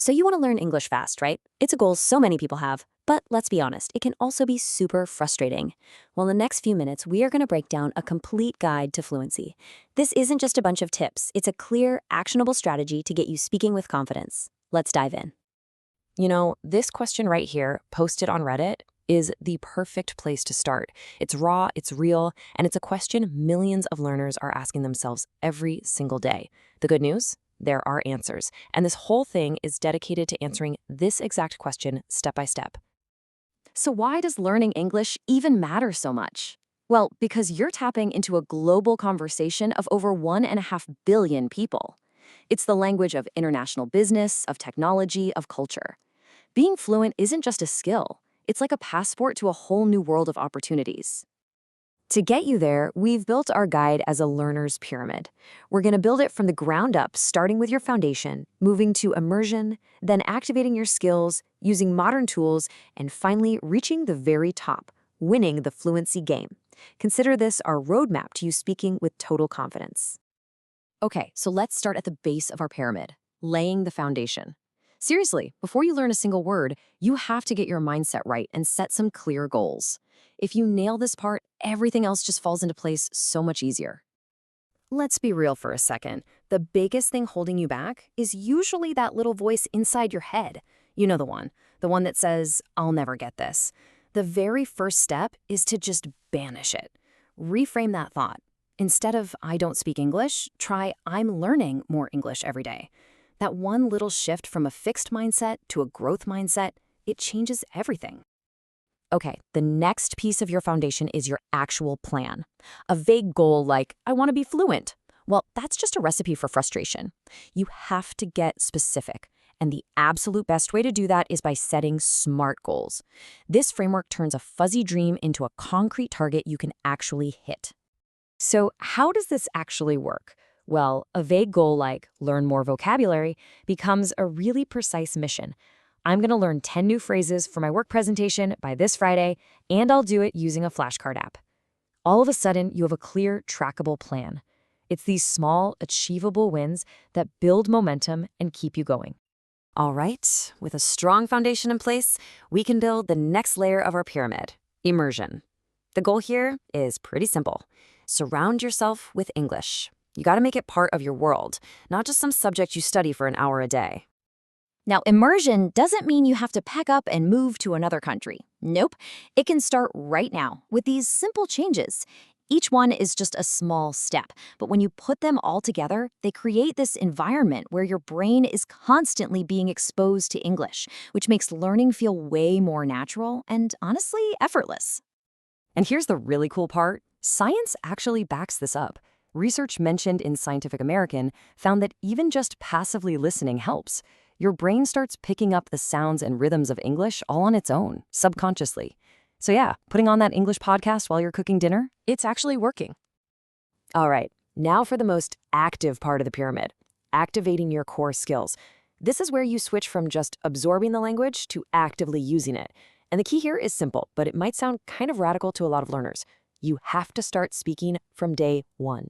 So you want to learn English fast, right? It's a goal so many people have. But let's be honest, it can also be super frustrating. Well, in the next few minutes, we are going to break down a complete guide to fluency. This isn't just a bunch of tips, it's a clear, actionable strategy to get you speaking with confidence. Let's dive in. This question right here, posted on Reddit, is the perfect place to start. It's raw, it's real, and it's a question millions of learners are asking themselves every single day. The good news? There are answers. And this whole thing is dedicated to answering this exact question step by step. So why does learning English even matter so much? Well, because you're tapping into a global conversation of over 1.5 billion people. It's the language of international business, of technology, of culture. Being fluent isn't just a skill. It's like a passport to a whole new world of opportunities. To get you there, we've built our guide as a learner's pyramid. We're going to build it from the ground up, starting with your foundation, moving to immersion, then activating your skills, using modern tools, and finally reaching the very top, winning the fluency game. Consider this our roadmap to you speaking with total confidence. Okay, so let's start at the base of our pyramid, laying the foundation. Seriously, before you learn a single word, you have to get your mindset right and set some clear goals. If you nail this part, everything else just falls into place so much easier. Let's be real for a second. The biggest thing holding you back is usually that little voice inside your head. You know the one that says, "I'll never get this." The very first step is to just banish it. Reframe that thought. Instead of "I don't speak English," try "I'm learning more English every day." That one little shift from a fixed mindset to a growth mindset, it changes everything. Okay, the next piece of your foundation is your actual plan. A vague goal like, "I want to be fluent." Well, that's just a recipe for frustration. You have to get specific. And the absolute best way to do that is by setting SMART goals. This framework turns a fuzzy dream into a concrete target you can actually hit. So how does this actually work? Well, a vague goal like learn more vocabulary becomes a really precise mission. I'm going to learn 10 new phrases for my work presentation by this Friday, and I'll do it using a flashcard app. All of a sudden, you have a clear, trackable plan. It's these small, achievable wins that build momentum and keep you going. All right, with a strong foundation in place, we can build the next layer of our pyramid, immersion. The goal here is pretty simple. Surround yourself with English. You got to make it part of your world, not just some subject you study for an hour a day. Now, immersion doesn't mean you have to pack up and move to another country. Nope. It can start right now with these simple changes. Each one is just a small step, but when you put them all together, they create this environment where your brain is constantly being exposed to English, which makes learning feel way more natural and, honestly, effortless. And here's the really cool part. Science actually backs this up. Research mentioned in Scientific American found that even just passively listening helps. Your brain starts picking up the sounds and rhythms of English all on its own, subconsciously. So yeah, putting on that English podcast while you're cooking dinner, it's actually working. All right, now for the most active part of the pyramid, activating your core skills. This is where you switch from just absorbing the language to actively using it. And the key here is simple, but it might sound kind of radical to a lot of learners. You have to start speaking from day one.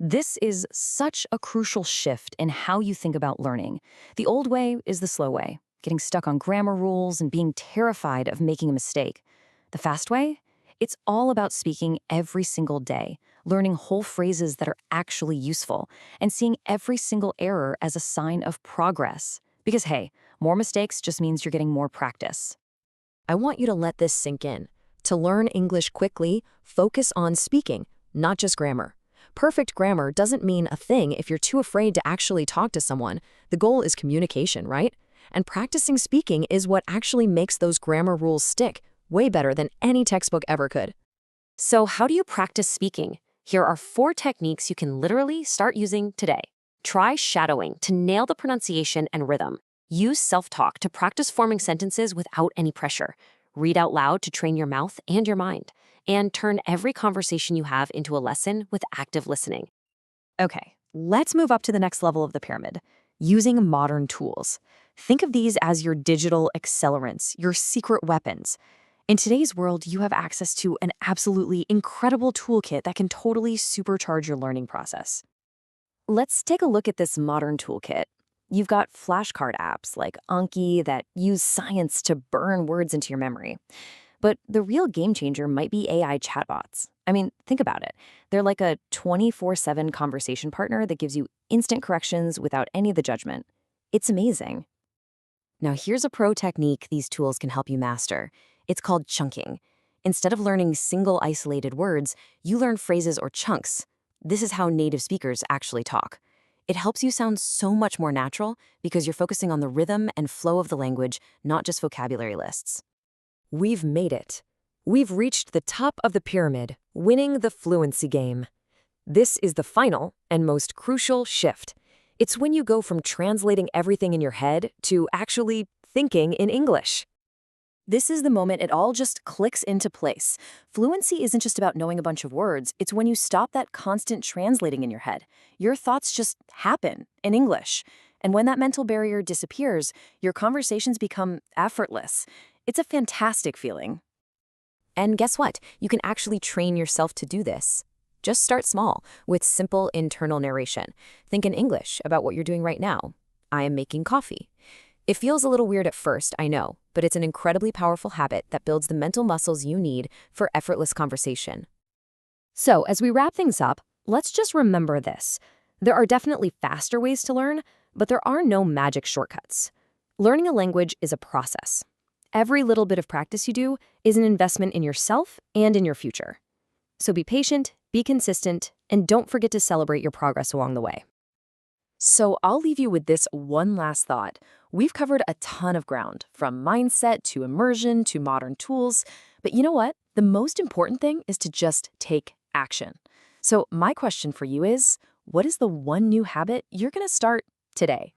This is such a crucial shift in how you think about learning. The old way is the slow way, getting stuck on grammar rules and being terrified of making a mistake. The fast way? It's all about speaking every single day, learning whole phrases that are actually useful, and seeing every single error as a sign of progress. Because hey, more mistakes just means you're getting more practice. I want you to let this sink in. To learn English quickly, focus on speaking, not just grammar. Perfect grammar doesn't mean a thing if you're too afraid to actually talk to someone. The goal is communication, right? And practicing speaking is what actually makes those grammar rules stick, way better than any textbook ever could. So how do you practice speaking? Here are 4 techniques you can literally start using today. Try shadowing to nail the pronunciation and rhythm. Use self-talk to practice forming sentences without any pressure. Read out loud to train your mouth and your mind. And turn every conversation you have into a lesson with active listening. Okay, let's move up to the next level of the pyramid, using modern tools. Think of these as your digital accelerants, your secret weapons. In today's world, you have access to an absolutely incredible toolkit that can totally supercharge your learning process. Let's take a look at this modern toolkit. You've got flashcard apps like Anki that use science to burn words into your memory. But the real game changer might be AI chatbots. I mean, think about it. They're like a 24/7 conversation partner that gives you instant corrections without any of the judgment. It's amazing. Now, here's a pro technique these tools can help you master. It's called chunking. Instead of learning single isolated words, you learn phrases or chunks. This is how native speakers actually talk. It helps you sound so much more natural because you're focusing on the rhythm and flow of the language, not just vocabulary lists. We've made it. We've reached the top of the pyramid, winning the fluency game. This is the final and most crucial shift. It's when you go from translating everything in your head to actually thinking in English. This is the moment it all just clicks into place. Fluency isn't just about knowing a bunch of words, it's when you stop that constant translating in your head. Your thoughts just happen in English. And when that mental barrier disappears, your conversations become effortless. It's a fantastic feeling. And guess what? You can actually train yourself to do this. Just start small with simple internal narration. Think in English about what you're doing right now. I am making coffee. It feels a little weird at first, I know, but it's an incredibly powerful habit that builds the mental muscles you need for effortless conversation. So, as we wrap things up, let's just remember this. There are definitely faster ways to learn, but there are no magic shortcuts. Learning a language is a process. Every little bit of practice you do is an investment in yourself and in your future. So be patient, be consistent, and don't forget to celebrate your progress along the way. So I'll leave you with this one last thought. We've covered a ton of ground, from mindset to immersion to modern tools. But you know what? The most important thing is to just take action. So my question for you is, what is the one new habit you're going to start today?